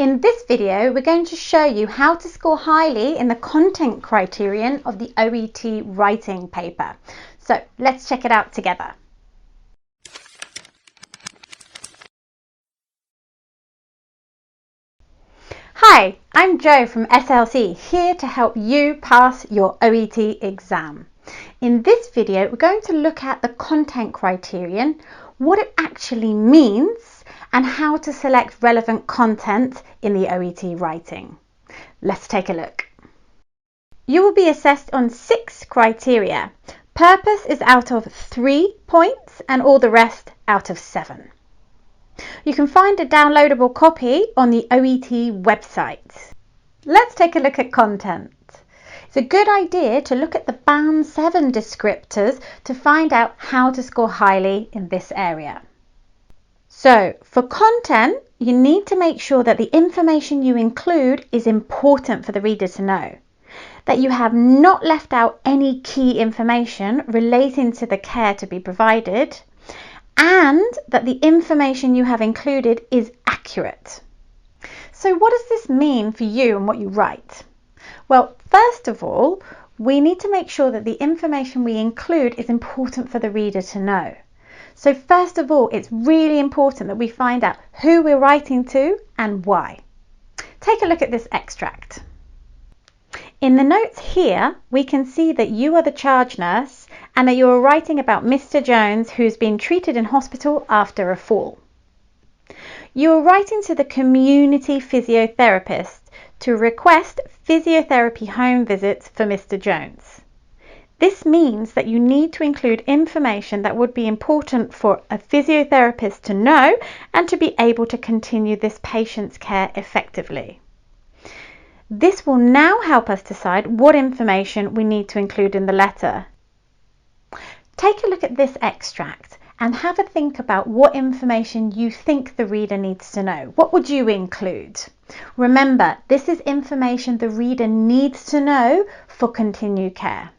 In this video, we're going to show you how to score highly in the content criterion of the OET writing paper. So let's check it out together. Hi, I'm Jo from SLC, here to help you pass your OET exam. In this video, we're going to look at the content criterion, what it actually means, and how to select relevant content in the OET writing. Let's take a look. You will be assessed on 6 criteria. Purpose is out of 3 points and all the rest out of 7. You can find a downloadable copy on the OET website. Let's take a look at content. It's a good idea to look at the Band 7 descriptors to find out how to score highly in this area. So, for content, you need to make sure that the information you include is important for the reader to know, that you have not left out any key information relating to the care to be provided, and that the information you have included is accurate. So what does this mean for you and what you write? Well, first of all, we need to make sure that the information we include is important for the reader to know. So first of all, it's really important that we find out who we're writing to and why. Take a look at this extract. In the notes here, we can see that you are the charge nurse and that you are writing about Mr. Jones, who's been treated in hospital after a fall. You are writing to the community physiotherapist to request physiotherapy home visits for Mr. Jones. This means that you need to include information that would be important for a physiotherapist to know and to be able to continue this patient's care effectively. This will now help us decide what information we need to include in the letter. Take a look at this extract and have a think about what information you think the reader needs to know. What would you include? Remember, this is information the reader needs to know for continued care.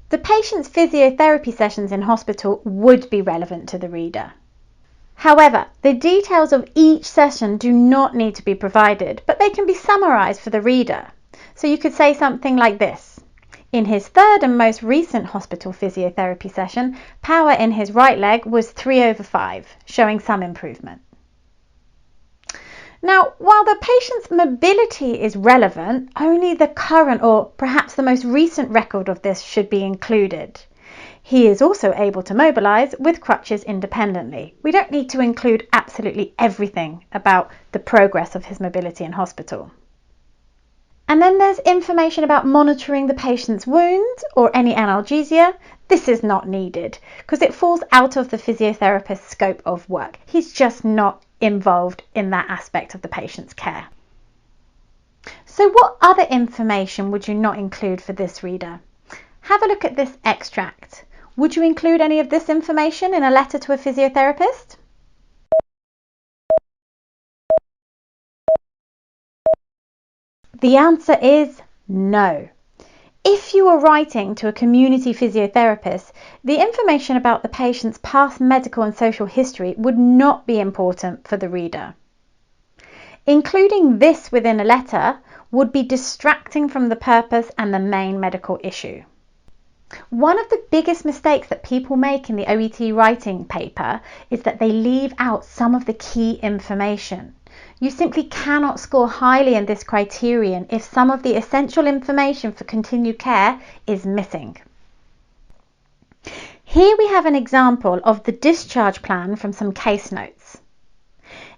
The patient's physiotherapy sessions in hospital would be relevant to the reader. However, the details of each session do not need to be provided, but they can be summarised for the reader. So you could say something like this. In his third and most recent hospital physiotherapy session, power in his right leg was 3/5, showing some improvement. Now, while the patient's mobility is relevant, only the current or perhaps the most recent record of this should be included. He is also able to mobilise with crutches independently. We don't need to include absolutely everything about the progress of his mobility in hospital. And then there's information about monitoring the patient's wound or any analgesia. This is not needed because it falls out of the physiotherapist's scope of work. He's just not involved in that aspect of the patient's care. So what other information would you not include for this reader? Have a look at this extract. Would you include any of this information in a letter to a physiotherapist? The answer is no. If you are writing to a community physiotherapist, the information about the patient's past medical and social history would not be important for the reader. Including this within a letter would be distracting from the purpose and the main medical issue. One of the biggest mistakes that people make in the OET writing paper is that they leave out some of the key information. You simply cannot score highly in this criterion if some of the essential information for continued care is missing. Here we have an example of the discharge plan from some case notes.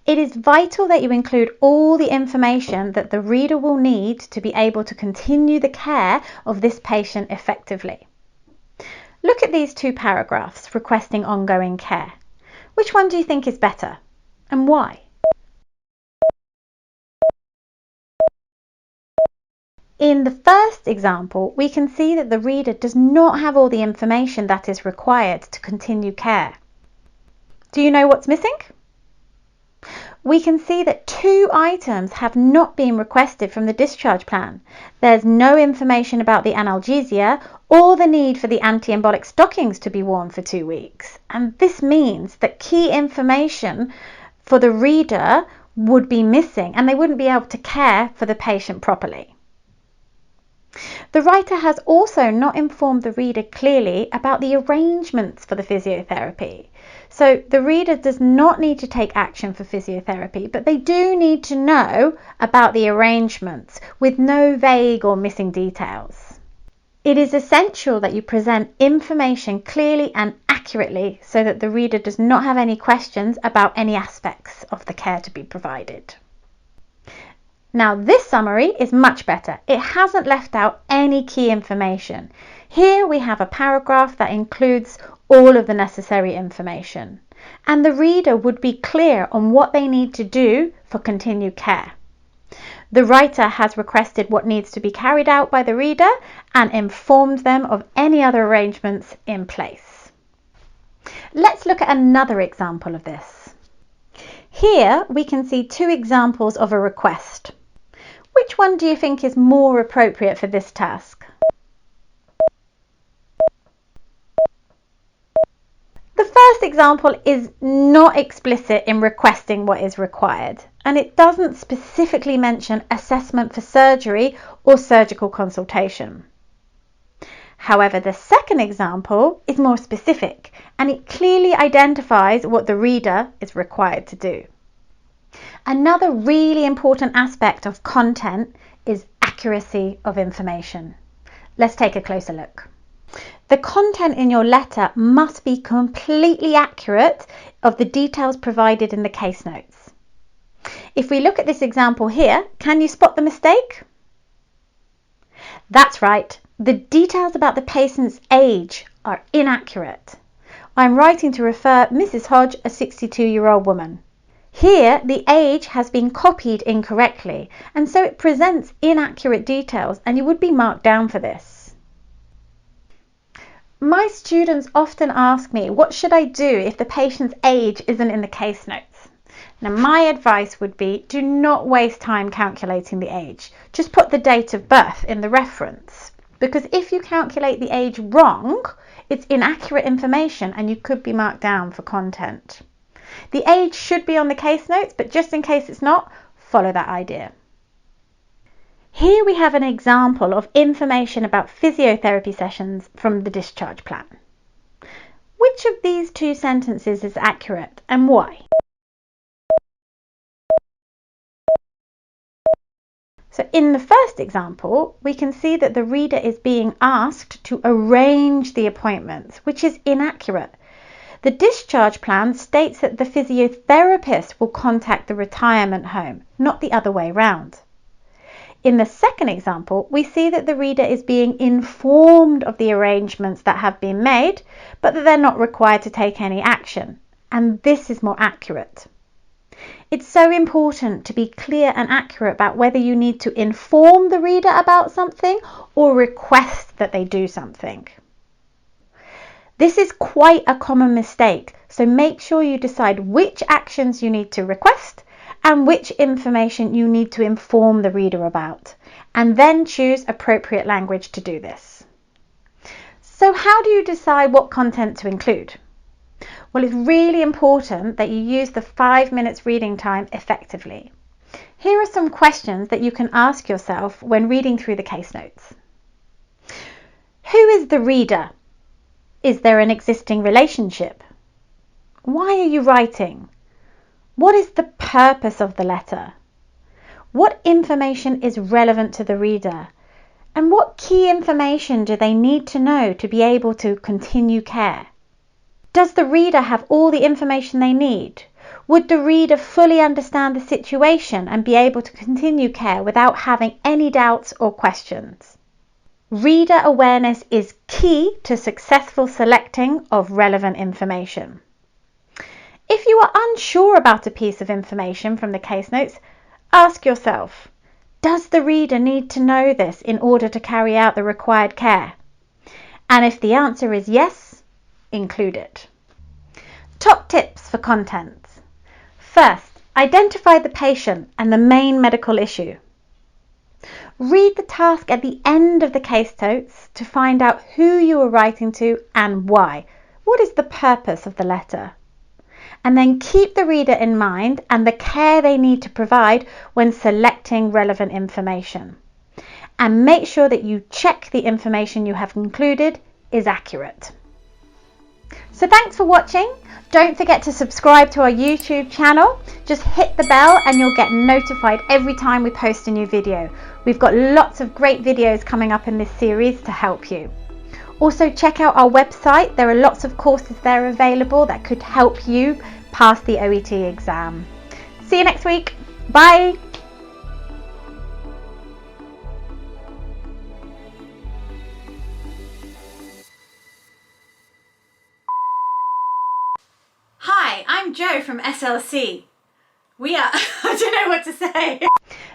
It is vital that you include all the information that the reader will need to be able to continue the care of this patient effectively. Look at these 2 paragraphs requesting ongoing care. Which one do you think is better and why? In the first example, we can see that the reader does not have all the information that is required to continue care. Do you know what's missing? we can see that 2 items have not been requested from the discharge plan. There's no information about the analgesia or the need for the anti-embolic stockings to be worn for 2 weeks. And this means that key information for the reader would be missing and they wouldn't be able to care for the patient properly. The writer has also not informed the reader clearly about the arrangements for the physiotherapy. So the reader does not need to take action for physiotherapy, but they do need to know about the arrangements with no vague or missing details. It is essential that you present information clearly and accurately so that the reader does not have any questions about any aspects of the care to be provided. Now this summary is much better. It hasn't left out any key information. Here we have a paragraph that includes all of the necessary information, and the reader would be clear on what they need to do for continued care. The writer has requested what needs to be carried out by the reader and informed them of any other arrangements in place. Let's look at another example of this. Here we can see 2 examples of a request. Which one do you think is more appropriate for this task? The first example is not explicit in requesting what is required, and it doesn't specifically mention assessment for surgery or surgical consultation. However, the second example is more specific and it clearly identifies what the reader is required to do. Another really important aspect of content is accuracy of information. Let's take a closer look. The content in your letter must be completely accurate of the details provided in the case notes. If we look at this example here, can you spot the mistake? That's right, the details about the patient's age are inaccurate. I'm writing to refer Mrs. Hodge, a 62-year-old woman. Here, the age has been copied incorrectly, and so it presents inaccurate details, and you would be marked down for this. My students often ask me, what should I do if the patient's age isn't in the case notes? Now, my advice would be, do not waste time calculating the age. Just put the date of birth in the reference, because if you calculate the age wrong, it's inaccurate information and you could be marked down for content. The age should be on the case notes, but just in case it's not, follow that idea. Here we have an example of information about physiotherapy sessions from the discharge plan. Which of these 2 sentences is accurate and why? So in the first example, we can see that the reader is being asked to arrange the appointments, which is inaccurate. The discharge plan states that the physiotherapist will contact the retirement home, not the other way round. In the second example, we see that the reader is being informed of the arrangements that have been made, but that they're not required to take any action. And this is more accurate. It's so important to be clear and accurate about whether you need to inform the reader about something or request that they do something. This is quite a common mistake, so make sure you decide which actions you need to request and which information you need to inform the reader about, and then choose appropriate language to do this. So how do you decide what content to include? Well, it's really important that you use the 5 minutes reading time effectively. Here are some questions that you can ask yourself when reading through the case notes. Who is the reader? Is there an existing relationship? Why are you writing? What is the purpose of the letter? What information is relevant to the reader? And what key information do they need to know to be able to continue care? Does the reader have all the information they need? Would the reader fully understand the situation and be able to continue care without having any doubts or questions? Reader awareness is key to successful selecting of relevant information. If you are unsure about a piece of information from the case notes, ask yourself, does the reader need to know this in order to carry out the required care? And if the answer is yes, include it. Top tips for content. First, Identify the patient and the main medical issue. Read the task at the end of the case notes to find out who you are writing to and why. What is the purpose of the letter? And then keep the reader in mind and the care they need to provide when selecting relevant information. And make sure that you check the information you have included is accurate. So thanks for watching. Don't forget to subscribe to our YouTube channel. Just hit the bell and you'll get notified every time we post a new video. We've got lots of great videos coming up in this series to help you. Also check out our website. There are lots of courses there available that could help you pass the OET exam. See you next week. Bye. Hi, I'm Jo from SLC. We are, I don't know what to say.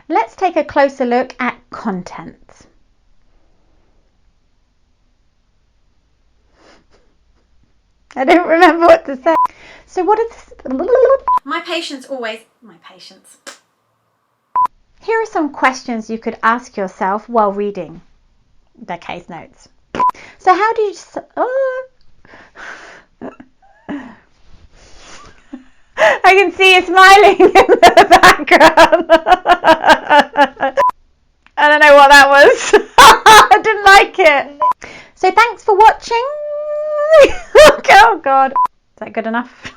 Let's take a closer look at content. I don't remember what to say. So what is my patients always, my patients. Here are some questions you could ask yourself while reading the case notes. So how do you, I can see you smiling in the background. I don't know what that was. I didn't like it. So thanks for watching. Oh God. Is that good enough?